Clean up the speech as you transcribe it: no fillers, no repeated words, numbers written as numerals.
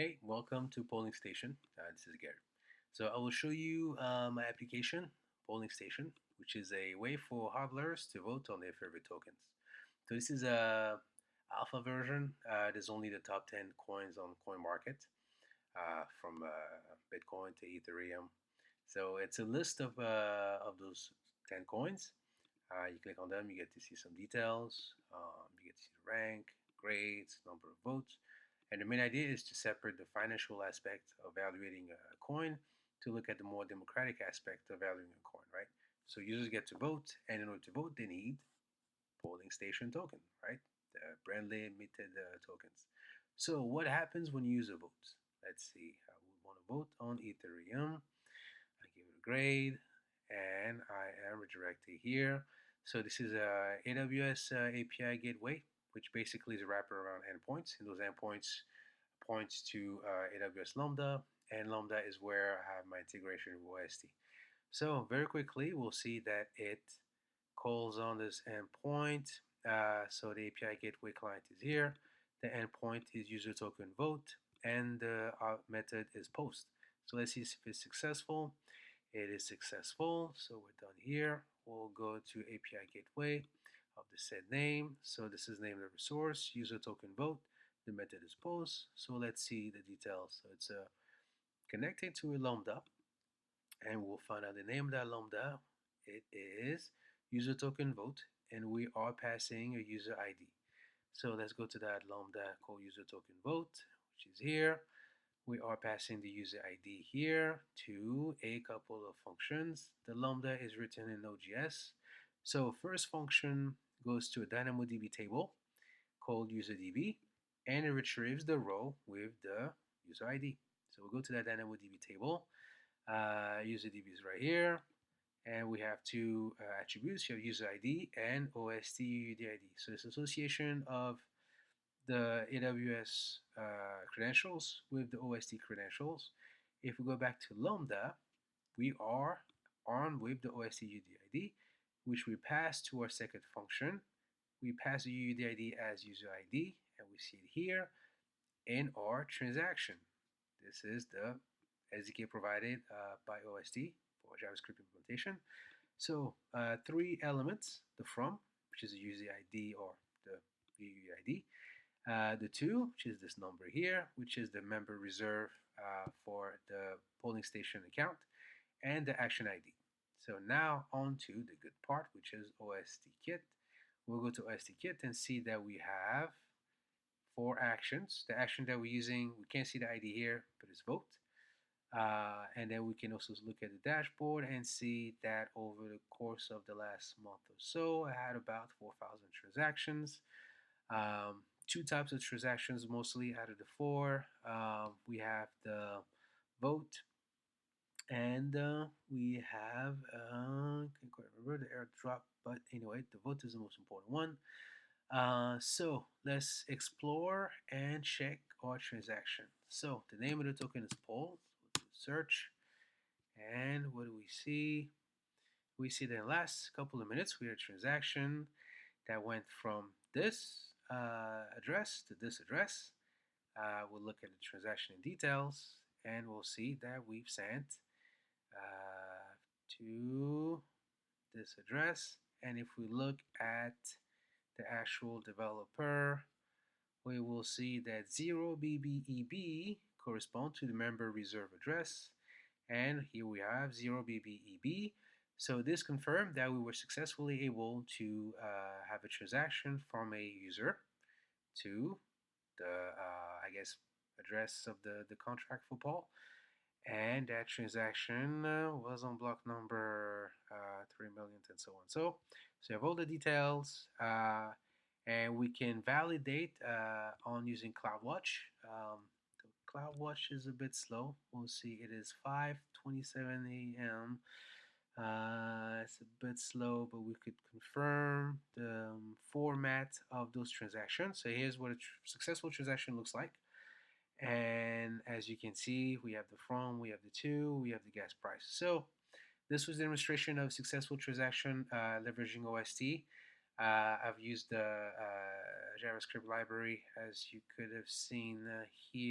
Hey, welcome to PollingStation. This is Gary. So I will show you my application, PollingStation, which is a way for hodlers to vote on their favorite tokens. So this is a alpha version. There's only the top 10 coins on coin market, from Bitcoin to Ethereum. So it's a list of those 10 coins. You click on them, you get to see some details. You get to see the rank, grades, number of votes. And the main idea is to separate the financial aspect of evaluating a coin to look at the more democratic aspect of valuing a coin, right? So users get to vote, and in order to vote, they need polling station token, right? The brand limited tokens. So what happens when you use a vote? Let's see. I would want to vote on Ethereum. I give it a grade, and I am redirected here. So this is a AWS API gateway, which basically is a wrapper around endpoints, and those endpoints points to AWS Lambda, and Lambda is where I have my integration with OST. So very quickly, we'll see that it calls on this endpoint. So the API gateway client is here. The endpoint is user token vote, and the method is post. So let's see if it's successful. It is successful. So we're done here. We'll go to API gateway of the said name. So this is name of the resource, user token vote. The method is post. So let's see the details. So it's connecting to a Lambda, and we'll find out the name of that Lambda. It is user token vote, and we are passing a user ID. So let's go to that Lambda called user token vote, which is here. We are passing the user ID here to a couple of functions. The Lambda is written in Node.js. So first function goes to a DynamoDB table called userdb, and it retrieves the row with the user ID. So we'll go to that DynamoDB table. UserDB is right here, and we have two attributes. You have user ID and OST UUD ID. So it's association of the AWS credentials with the OST credentials. If we go back to Lambda, we are armed with the OST UUD ID, which we pass to our second function. We pass the UUD ID as user ID, and we see it here in our transaction. This is the SDK provided by OST for JavaScript implementation. So three elements: the from, which is the user ID or the UUID, the two, which is this number here, which is the member reserve for the polling station account, and the action ID. So now on to the good part, which is OST kit. We'll go to OST kit and see that we have four actions. The action that we're using, we can't see the ID here, but it's vote. And then we can also look at the dashboard and see that over the course of the last month or so, I had about 4,000 transactions. Two types of transactions mostly out of the four. We have the vote, and we have, I can't quite remember the airdrop, but anyway, the vote is the most important one. So let's explore and check our transaction. So the name of the token is poll. So we'll do search, and what do we see? We see that in the last couple of minutes we had a transaction that went from this address to this address. We'll look at the transaction in details, and we'll see that we've sent to this address. And if we look at the actual developer, we will see that 0BBEB correspond to the member reserve address, and here we have 0BBEB. So this confirmed that we were successfully able to have a transaction from a user to the, I guess, address of the contract for Paul. And that transaction was on block number 3 million and so on. So you have all the details, and we can validate on using CloudWatch. The CloudWatch is a bit slow. We'll see. It is 5:27 a.m. It's a bit slow, but we could confirm the format of those transactions. So here's what a successful transaction looks like. And as you can see, we have the from, we have the to, we have the gas price. So this was a demonstration of successful transaction leveraging OST. I've used the JavaScript library, as you could have seen here.